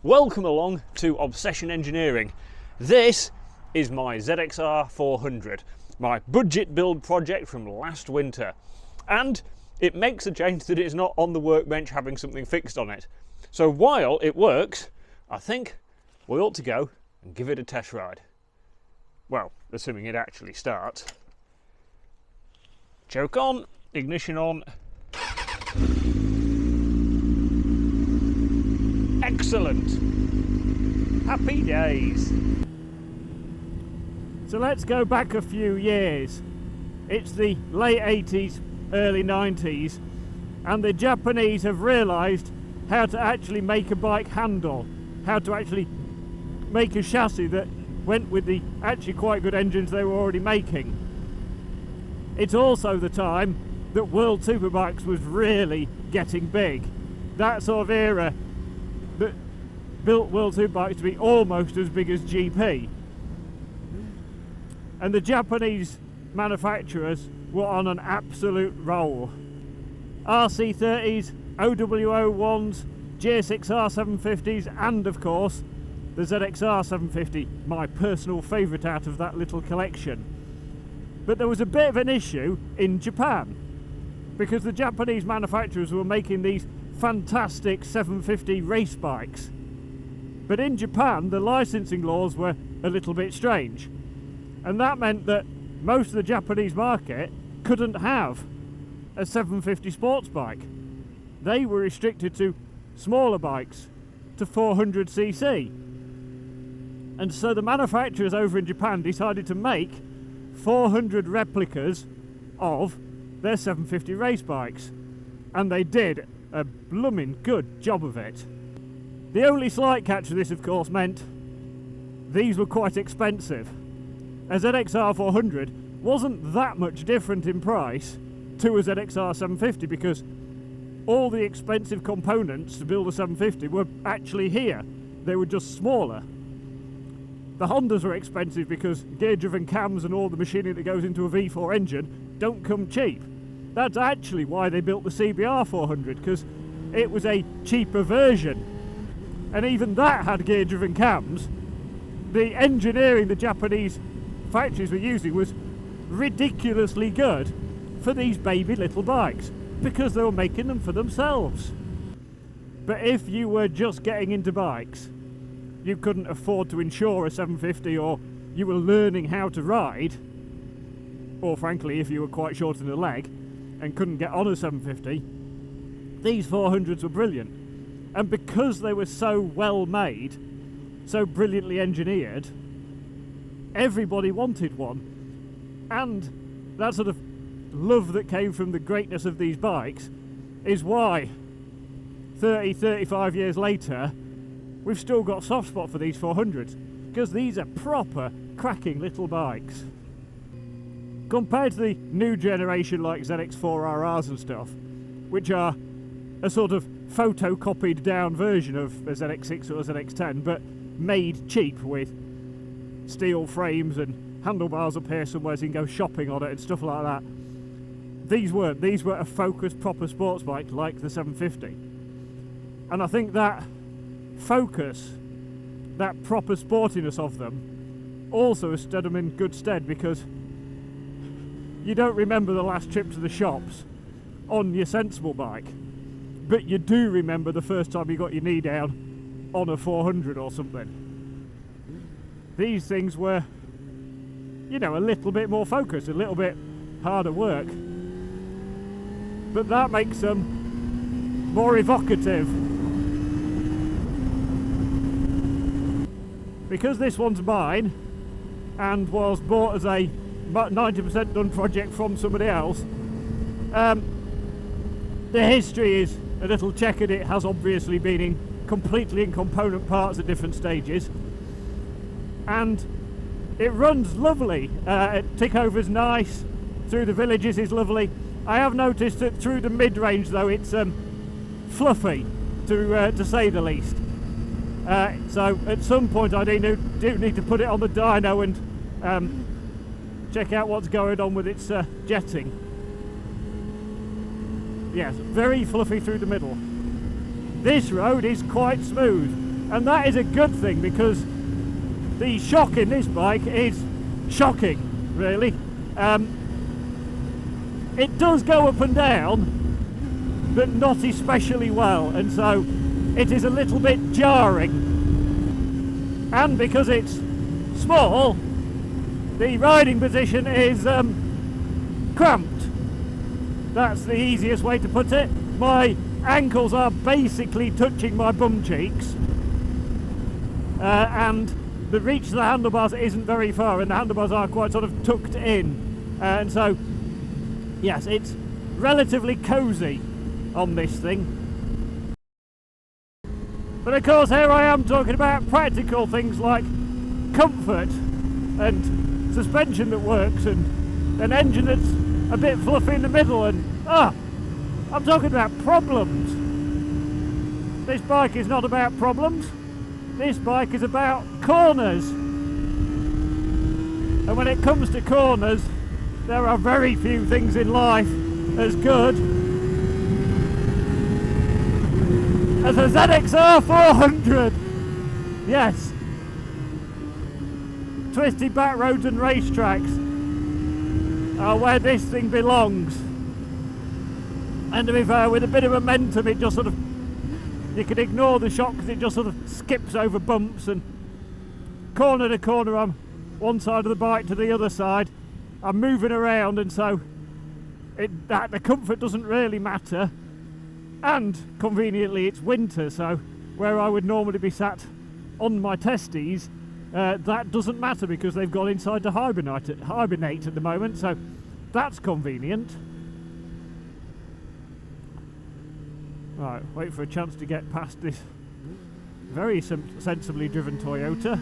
Welcome along to Obsession Engineering. This is my ZXR400, my budget build project from last winter. And it makes a change that it's not on the workbench having something fixed on it. So while it works, I think we ought to go and give it a test ride. Well, assuming it actually starts. Choke on, ignition on. Excellent. Happy days. So let's go back a few years. It's the late 80s, early 90s, and the Japanese have realised how to actually make a bike handle, how to actually make a chassis that went with the actually quite good engines they were already making. It's also the time that World Superbikes was really getting big. That sort of era that built World Superbikes to be almost as big as GP. And the Japanese manufacturers were on an absolute roll. RC30s, OW01s, GSXR750s, and of course the ZXR750, my personal favourite out of that little collection. But there was a bit of an issue in Japan, because the Japanese manufacturers were making these fantastic 750 race bikes. But in Japan, the licensing laws were a little bit strange. And that meant that most of the Japanese market couldn't have a 750 sports bike. They were restricted to smaller bikes, to 400cc. And so the manufacturers over in Japan decided to make 400 replicas of their 750 race bikes. And they did a blooming good job of it. The only slight catch of this, of course, meant these were quite expensive. A ZXR400 wasn't that much different in price to a ZXR750 because all the expensive components to build a 750 were actually here. They were just smaller. The Hondas are expensive because gear-driven cams and all the machinery that goes into a V4 engine don't come cheap. That's actually why they built the CBR400, because it was a cheaper version. And even that had gear-driven cams. The engineering the Japanese factories were using was ridiculously good for these baby little bikes, because they were making them for themselves. But if you were just getting into bikes, you couldn't afford to insure a 750, or you were learning how to ride, or frankly if you were quite short in the leg and couldn't get on a 750, these 400s were brilliant. And because they were so well made, so brilliantly engineered, everybody wanted one. And that sort of love that came from the greatness of these bikes is why 35 years later we've still got a soft spot for these 400s, because these are proper cracking little bikes. Compared to the new generation like ZX4RRs and stuff, which are a sort of photocopied down version of a ZX6 or a ZX10, but made cheap with steel frames and handlebars up here somewhere so you can go shopping on it and stuff like that. These weren't. These were a focused proper sports bike like the 750. And I think that focus, that proper sportiness of them, also has stood them in good stead, because you don't remember the last trip to the shops on your sensible bike, but you do remember the first time you got your knee down on a 400 or something. These things were, you know, a little bit more focused, a little bit harder work, but that makes them more evocative. Because this one's mine and was bought as a 90% done project from somebody else, the history is a little checkered. It has obviously been completely in component parts at different stages, and it runs lovely. Tickover's nice, through the villages is lovely. I have noticed that through the mid-range though it's fluffy, to say the least. So at some point I do need to put it on the dyno and check out what's going on with its jetting. Yes, very fluffy through the middle. This road is quite smooth. And that is a good thing, because the shock in this bike is shocking, really. It does go up and down, but not especially well, and so it is a little bit jarring. And because it's small, the riding position is cramped. That's the easiest way to put it. My ankles are basically touching my bum cheeks, and the reach of the handlebars isn't very far, and the handlebars are quite sort of tucked in, and so yes, it's relatively cosy on this thing. But of course, here I am talking about practical things like comfort and suspension that works, and an engine that's a bit fluffy in the middle, and I'm talking about problems. This bike is not about problems. This bike is about corners. And when it comes to corners, there are very few things in life as good as a ZXR400. Yes. Twisty back roads and racetracks are where this thing belongs. And to be fair, with a bit of momentum, it just sort of, you can ignore the shock because it just sort of skips over bumps, and corner to corner I'm one side of the bike to the other side. I'm moving around, and so the comfort doesn't really matter. And conveniently it's winter, so where I would normally be sat on my testes, that doesn't matter because they've gone inside to hibernate at the moment, so that's convenient. Right, wait for a chance to get past this very sensibly driven Toyota.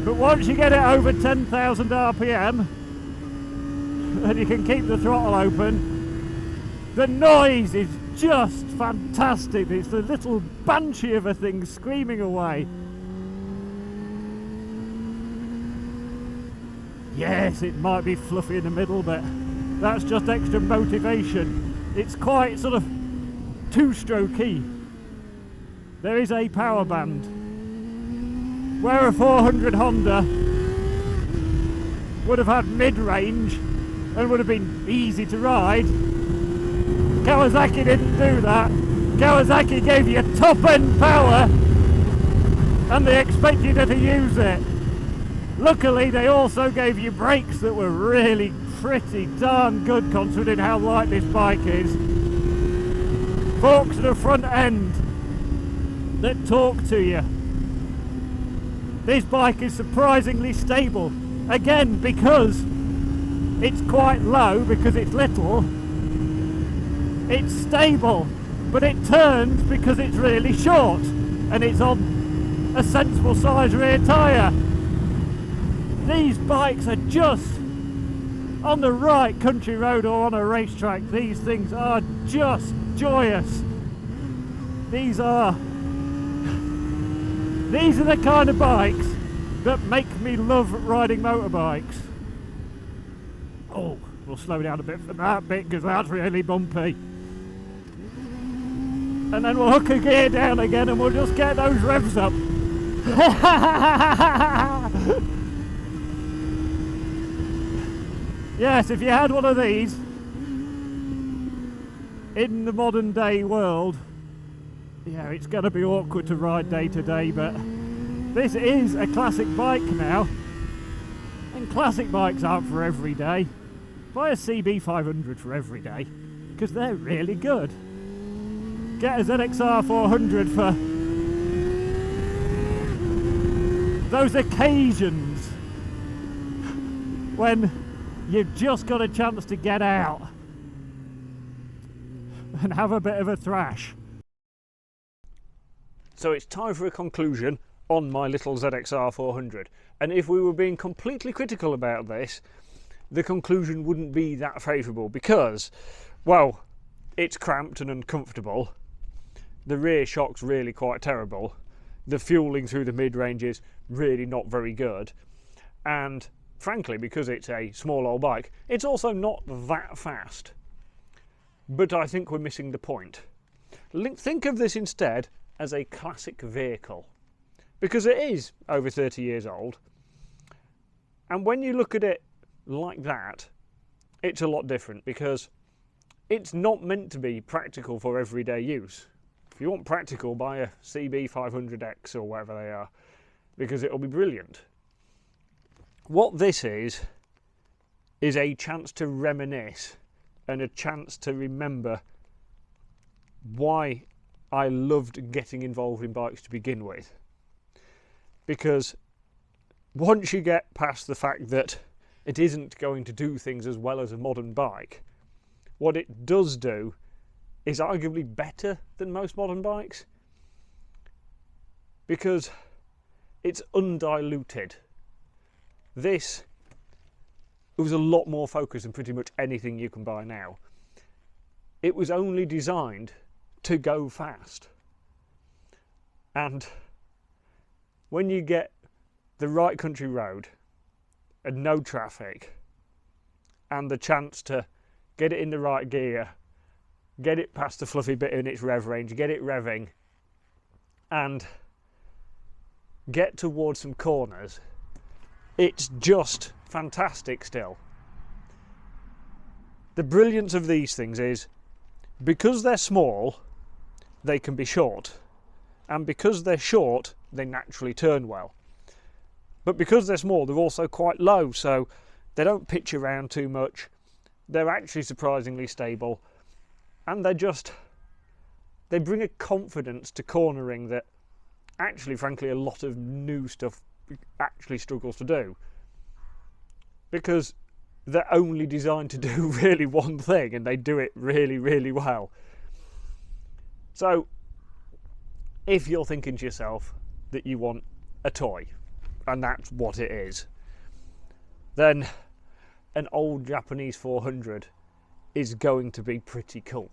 But once you get it over 10,000 RPM, and you can keep the throttle open, the noise is just fantastic. It's the little banshee of a thing screaming away. Yes, it might be fluffy in the middle, but that's just extra motivation. It's quite sort of two-strokey. There is a power band. Where a 400 Honda would have had mid-range and would have been easy to ride, Kawasaki didn't do that. Kawasaki gave you top-end power and they expect you to use it. Luckily, they also gave you brakes that were really pretty darn good considering how light this bike is. Forks to the front end that talk to you. This bike is surprisingly stable. Again, because it's quite low, because it's little, it's stable. But it turns because it's really short and it's on a sensible size rear tyre. These bikes are just, on the right country road or on a racetrack, these things are just joyous. These are the kind of bikes that make me love riding motorbikes. Oh, we'll slow down a bit for that bit because that's really bumpy. And then we'll hook a gear down again and we'll just get those revs up. Yes, if you had one of these in the modern day world, yeah, it's going to be awkward to ride day to day, but this is a classic bike now, and classic bikes aren't for every day. Buy a CB500 for every day, because they're really good. Get a ZXR400 for those occasions when you've just got a chance to get out and have a bit of a thrash. So it's time for a conclusion on my little ZXR400, and if we were being completely critical about this, the conclusion wouldn't be that favourable because, well, it's cramped and uncomfortable, the rear shock's really quite terrible, the fueling through the mid-range is really not very good, and frankly, because it's a small old bike, it's also not that fast. But I think we're missing the point. Think of this instead as a classic vehicle, because it is over 30 years old. And when you look at it like that, it's a lot different, because it's not meant to be practical for everyday use. If you want practical, buy a CB500X or whatever they are, because it'll be brilliant. What this is a chance to reminisce and a chance to remember why I loved getting involved in bikes to begin with. Because once you get past the fact that it isn't going to do things as well as a modern bike, what it does do is arguably better than most modern bikes, because it's undiluted. This was a lot more focused than pretty much anything you can buy now. It was only designed to go fast. And when you get the right country road and no traffic and the chance to get it in the right gear, get it past the fluffy bit in its rev range, get it revving and get towards some corners, it's just fantastic still. The brilliance of these things is, because they're small, they can be short, and because they're short, they naturally turn well. But because they're small, they're also quite low, so they don't pitch around too much. They're actually surprisingly stable, and they bring a confidence to cornering that actually, frankly, a lot of new stuff actually struggles to do, because they're only designed to do really one thing, and they do it really, really well. So if you're thinking to yourself that you want a toy, and that's what it is, then an old Japanese 400 is going to be pretty cool,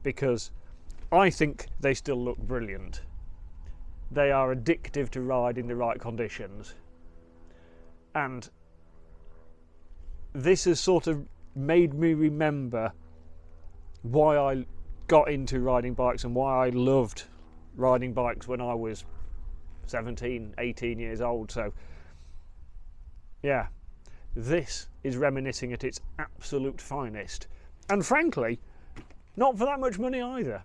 because I think they still look brilliant. They are addictive to ride in the right conditions, and this has sort of made me remember why I got into riding bikes and why I loved riding bikes when I was 17, 18 years old. So yeah, this is reminiscing at its absolute finest, and frankly not for that much money either.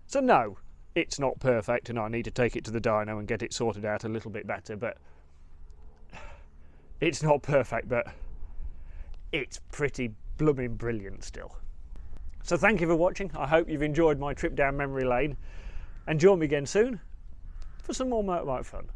So no, it's not perfect, and I need to take it to the dyno and get it sorted out a little bit better, but it's not perfect, but it's pretty blooming brilliant still. So thank you for watching. I hope you've enjoyed my trip down memory lane, and join me again soon for some more motorbike fun.